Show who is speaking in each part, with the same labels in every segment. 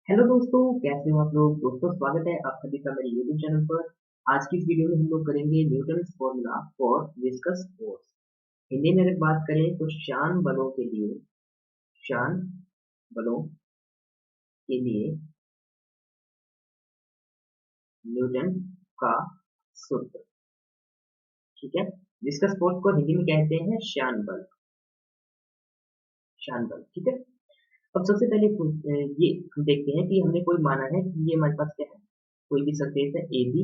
Speaker 1: Hello दोस्तों, कैसे हो आप लोग। दोस्तों, स्वागत है आप सभी का मेरे यूट्यूब चैनल पर। आज की इस वीडियो में हम लोग करेंगे Newton's formula for viscous force. Hindi में अगर बात करें तो शान बलों के लिए, शान बलों के लिए न्यूटन का सूत्र। ठीक है। विस्कस फोर्स को हिंदी में कहते हैं शान बल। शान बल, ठीक है। अब सबसे पहले ये हम देखते हैं कि हमने कोई माना है कि ये हमारे पास क्या है, कोई भी सरफेस है ए बी,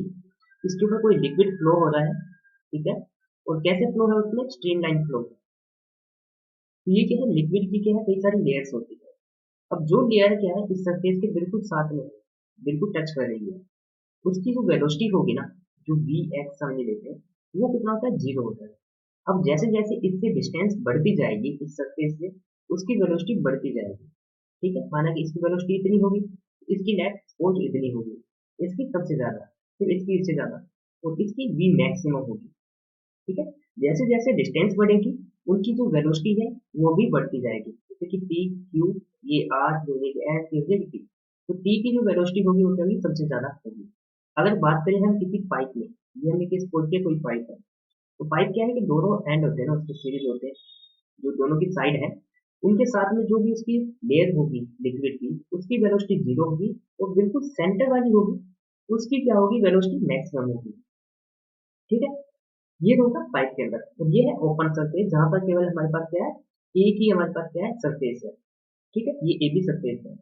Speaker 1: इसके ऊपर कोई लिक्विड फ्लो हो रहा है। ठीक है। और कैसे फ्लो है, उसमें स्ट्रीमलाइन फ्लो है। तो ये क्या है, लिक्विड की क्या है, कई सारी लेयर्स होती है। अब जो लेयर क्या है, इस सरफेस के बिल्कुल साथ में है, बिल्कुल टच कर रही है, उसकी जो वेलोसिटी होगी ना, जो वी एक्स समझ लेते हैं, वो कितना होता है, जीरो होता है। अब जैसे जैसे इससे डिस्टेंस बढ़ती जाएगी इस सरफेस से, उसकी वेलोसिटी बढ़ती जाएगी। ठीक है। माना कि इसकी वेलोसिटी इतनी होगी, इसकी नेट फोर्स इतनी होगी, इसकी सबसे ज्यादा, फिर इसकी इससे ज्यादा, और इसकी वी मैक्सिमम होगी। ठीक है। जैसे जैसे डिस्टेंस बढ़ेगी, उनकी जो वेलोसिटी है वो भी बढ़ती जाएगी। जैसे कि टी क्यू, ये आर, ये एस, ये टी। तो टी की जो वेलोसिटी होगी वो कभी सबसे ज्यादा होगी। अगर बात करें हम किसी पाइप में, ये हम एक सपोज के कोई पाइप है, तो पाइप क्या है कि दोनों एंड होते हैं ना, उसके सीरीज होते हैं, जो दोनों की साइड है, उनके साथ में जो भी उसकी लेयर होगी लिक्विड की, उसकी वेलोसिटी जीरो होगी, और बिल्कुल सेंटर वाली होगी, उसकी क्या होगी, वेलोसिटी मैक्सिमम होगी। ठीक है। ये होगा पाइप के अंदर, और ये है ओपन सरफेस, जहां पर केवल हमारे पास क्या है, एक ही हमारे पास क्या है, सरफेस है। ठीक है। ये ए बी सरफेस है।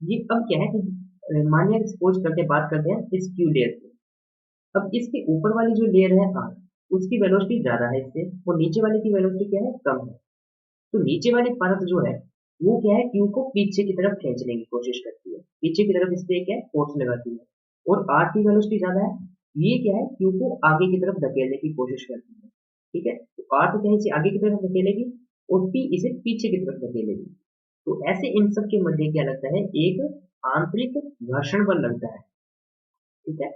Speaker 1: ये अब क्या है कि मानिए सपोज करते हैं, बात करते हैं इस क्यू लेयर की। अब इसके ऊपर वाली जो लेयर है आर, उसकी वेलोसिटी ज्यादा है इससे, और नीचे वाले की वेलोसिटी क्या है, कम है। तो नीचे वाली परत जो है, वो क्या है, क्यू को पीछे की तरफ खींचने की कोशिश करती है, पीछे की तरफ इस पे क्या है, फोर्स लगाती है। और आर की वेलोसिटी ज्यादा है, ये क्या है, क्यू को आगे की तरफ धकेलने की कोशिश करती है। ठीक है। तो आर तो क्या है, इसे आगे की तरफ धकेलेगी, और पी इसे पीछे की तरफ धकेलेगी। तो ऐसे इन सब के मध्य क्या लगता है, एक आंतरिक घर्षण बल लगता है। ठीक है।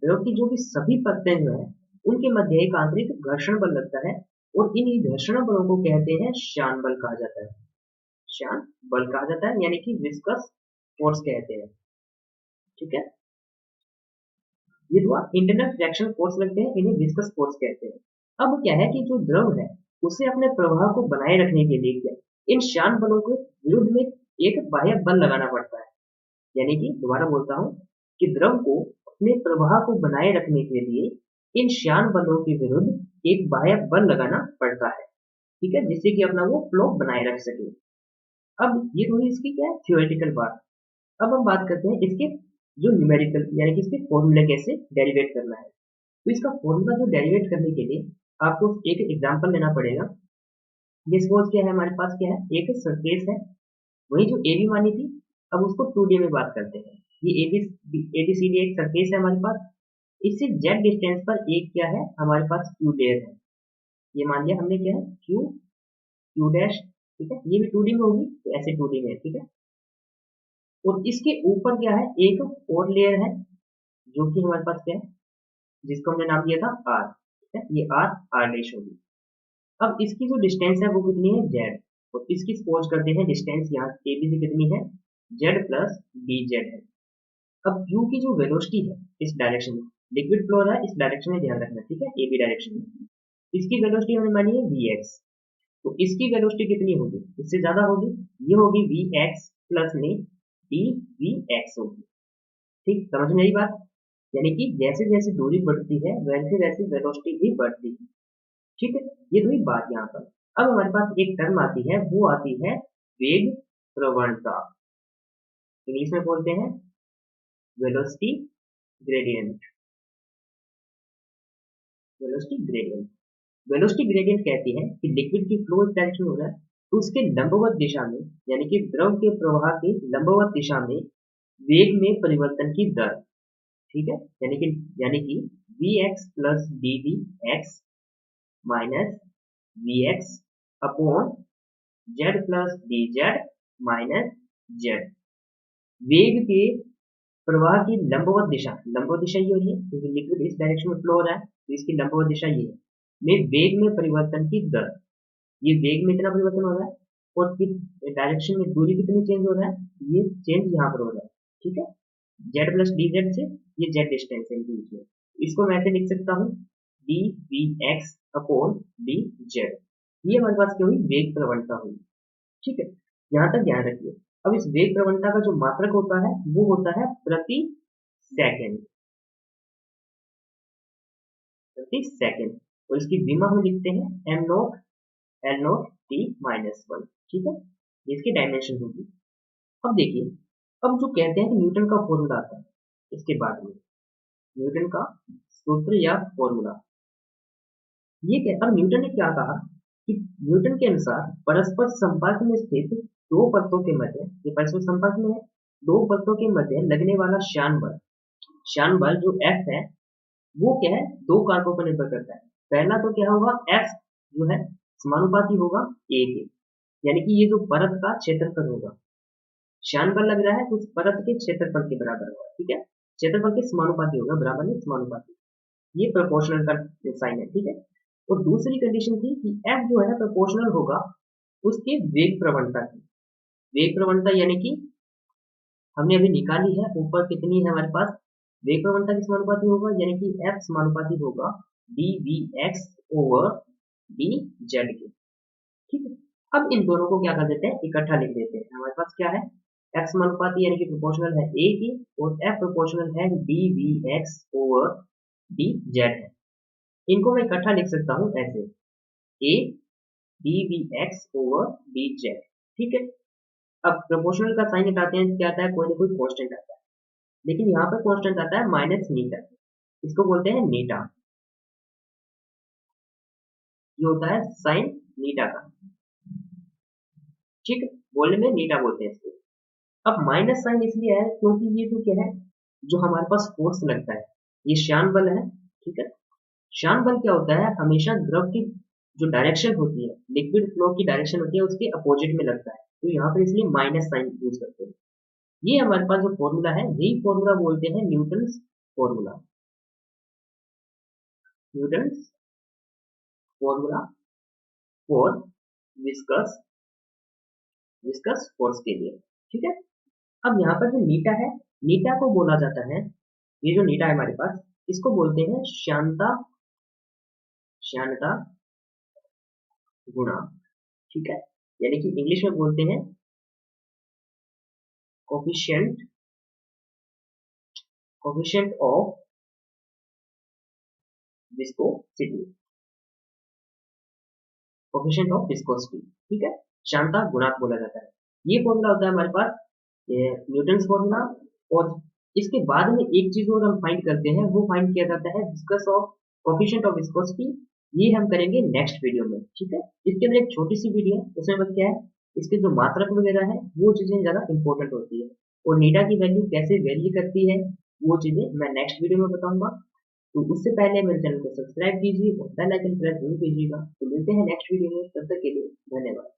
Speaker 1: जबकि जो भी सभी परतें जो है, उनके मध्य एक आंतरिक घर्षण बल लगता है, और इन घर्षण बलों को कहते हैं शान बल कहा जाता है। शान बल कहा जाता है, यानी कि विस्कस फोर्स कहते हैं। ठीक है। ये दो इंटरनल फ्रिक्शन फोर्स लगते हैं, इन्हें विस्कस फोर्स कहते हैं। अब क्या है कि जो द्रव है, उसे अपने प्रवाह को बनाए रखने के लिए क्या, इन शान बलों के विरुद्ध में एक बाह्य बल लगाना पड़ता है। यानी कि दोबारा बोलता हूं, कि द्रव को अपने प्रवाह को बनाए रखने के लिए इन शान बलों के विरुद्ध एक बाह्य बल लगाना पड़ता है। ठीक है, जिससे कि अपना वो फ्लो बनाए रख सके। अब ये थोड़ी इसकी क्या है, थियोरेटिकल बात। अब हम बात करते हैं इसके जो न्यूमेरिकल, यानी कि इसके फॉर्मूला कैसे डेरिवेट करना है। तो इसका फॉर्मूला जो डेरिवेट करने के लिए आपको एक एग्जांपल लेना पड़ेगा। ये सपोज क्या है, हमारे पास क्या है, एक सरफेस है, वही जो ए बी मानी थी, अब उसको 2D में बात करते हैं। ये एबीसीडी एक सरफेस है हमारे पास, इससे जेड डिस्टेंस पर एक क्या है, हमारे पास क्यू लेयर है। ये मान लिया हमने, क्या है, क्यू, क्यू डैश। ठीक है। ये भी 2D में होगी, तो ऐसे 2D में है। ठीक है। और इसके ऊपर क्या है, एक और लेयर है, जो कि हमारे पास क्या है, जिसको हमने नाम दिया था आर। ठीक है। ये आर, आर डैश होगी। अब इसकी जो डिस्टेंस है वो कितनी है, जेड। और इसकी सपोज करते हैं डिस्टेंस यहाँ ए बी से कितनी है, जेड प्लस डी जेड है। अब क्यू की जो वेलोसिटी है इस डायरेक्शन में, लिक्विड फ्लो है इस डायरेक्शन में, ध्यान रखना। ठीक है। ए बी डायरेक्शन में इसकी वेलोसिटी हमने मानी है वी एक्स। तो इसकी वेलोसिटी कितनी होगी, इससे ज्यादा होगी, ये होगी वी एक्स प्लस में डी वी एक्स होगी। ठीक, समझ में आई बात। यानी कि जैसे जैसे दूरी बढ़ती है, वैसे वैसे वेलोसिटी भी बढ़ती है। ठीक है। ये तो ही बात यहाँ पर। अब हमारे पास एक टर्म आती है, वो आती है वेग प्रवणता। इंग्लिश में बोलते हैं velocity gradient. Velocity gradient, velocity gradient कहती है कि लिक्विड की फ्लो इस डायरेक्शन में हो रहा है, तो उसके लंबवत दिशा में, यानी कि द्रव के प्रवाह के लंबवत दिशा में वेग में परिवर्तन की दर। ठीक है। यानी कि V X plus D V X minus V X upon Z plus D Z minus Z. वेग के प्रवाह की लंबवत दिशा ये हो रही है, क्योंकि लिक्विड इस डायरेक्शन में फ्लो हो रहा है, तो इसकी लंबवत दिशा ये है, में वेग में परिवर्तन की दर। ये वेग में इतना परिवर्तन हो रहा है, और किस डायरेक्शन में दूरी कितनी चेंज हो रहा है, ये चेंज यहाँ पर हो रहा है। ठीक है, जेड प्लस डी जेड से ये जेड डिस्टेंस है इनके बीच में, इसको मैं ऐसे लिख सकता हूँ D V X upon D Z. ये हमारे पास क्या हुई, वेग प्रवणता हुई। ठीक है, यहाँ तक ध्यान रखिए। अब इस वेग प्रवणता का जो मात्रक होता है वो होता है प्रति सेकेंड, प्रति सेकेंड, और इसकी विमा हम लिखते हैं am naught L not T minus one. ठीक है, ये इसकी डायमेंशन होगी। अब देखिए, अब जो कहते हैं कि न्यूटन का फॉर्मूला आता है, इसके बाद में न्यूटन का सूत्र या फॉर्मूला, ये क्या, अब न्यूटन ने क्या कहा कि न्यूटन के अनुसार परस्पर संपर्क में स्थित दो परतों के मध्य, ये परस्पर संपर्क में है, दो परतों के मध्य लगने वाला श्यान बल जो F है, वो क्या है, दो कारकों पर निर्भर करता है। पहला तो क्या होगा, F जो है समानुपाती होगा A के, यानी कि ये जो परत का क्षेत्रफल होगा, श्यान बल लग रहा है तो उस परत के क्षेत्रफल के बराबर होगा। ठीक है, क्षेत्रफल के समानुपाती होगा, बराबर नहीं समानुपाती, ये प्रोपोर्शनल का साइन है। ठीक है, और दूसरी कंडीशन थी कि F जो है प्रोपोर्शनल होगा उसके वेग प्रवणता की। वेग प्रवणता यानी कि हमने अभी निकाली है, ऊपर कितनी है हमारे पास, वेग प्रवणता किस समानुपाती होगा, यानी कि F समानुपाती होगा D V X over D Z के। ठीक है, अब इन दोनों को क्या कर देते हैं, इकट्ठा लिख देते हैं। हमारे पास क्या है, F समानुपाती यानी कि प्रोपोर्शनल है A की, और F प्रोपोर्शनल है D V X over D Z है। इनको मैं इकट्ठा लिख सकता हूँ ऐसे, A D V X over D Z. ठीक है, अब प्रोपोर्शनल का साइन हटाते हैं, क्या आता है, कोई ना कोई कांस्टेंट आता है, लेकिन यहाँ पर कांस्टेंट आता है माइनस नीटा, इसको बोलते हैं नीटा, ये होता है साइन नीटा का। ठीक है, बोलने में नीटा बोलते हैं इसको। अब माइनस साइन इसलिए है क्योंकि ये जो क्या है, जो हमारे पास फोर्स लगता है, ये श्यान बल है। ठीक है, श्यान बल क्या होता है, हमेशा द्रव की जो डायरेक्शन होती है, लिक्विड फ्लो की डायरेक्शन होती है, उसके अपोजिट में लगता है, तो यहाँ पर इसलिए माइनस साइन यूज करते हैं। ये हमारे पास जो फॉर्मूला है, यही फॉर्मूला बोलते हैं Newton's formula, Newton's formula for viscous viscous force के लिए। ठीक है, अब यहाँ पर जो नीटा है, नीटा को बोला जाता है, ये जो नीटा है हमारे पास, इसको बोलते हैं श्यानता श्यानता गुणांक। ठीक है, यानी कि इंग्लिश में बोलते हैं coefficient coefficient of viscosity, coefficient of viscosity. ठीक है, श्यानता गुणांक बोला जाता है। ये फॉर्मूला होता है हमारे पास, न्यूटन्स फॉर्मूला। और इसके बाद में एक चीज और हम फाइंड करते हैं, वो फाइंड किया जाता है viscous of coefficient of viscosity. ये हम करेंगे नेक्स्ट वीडियो में। ठीक है, इसके अंदर एक छोटी सी वीडियो है, उसमें बस क्या है, इसके जो मात्रक वगैरह है वो चीजें ज्यादा इंपॉर्टेंट होती है, और नीडा की वैल्यू कैसे वेरी करती है वो चीजें मैं नेक्स्ट वीडियो में बताऊंगा। तो उससे पहले मेरे चैनल को सब्सक्राइब कीजिए और बेल आइकन प्रेस जरूर कीजिएगा। तो मिलते हैं नेक्स्ट वीडियो में, तब तक के लिए धन्यवाद।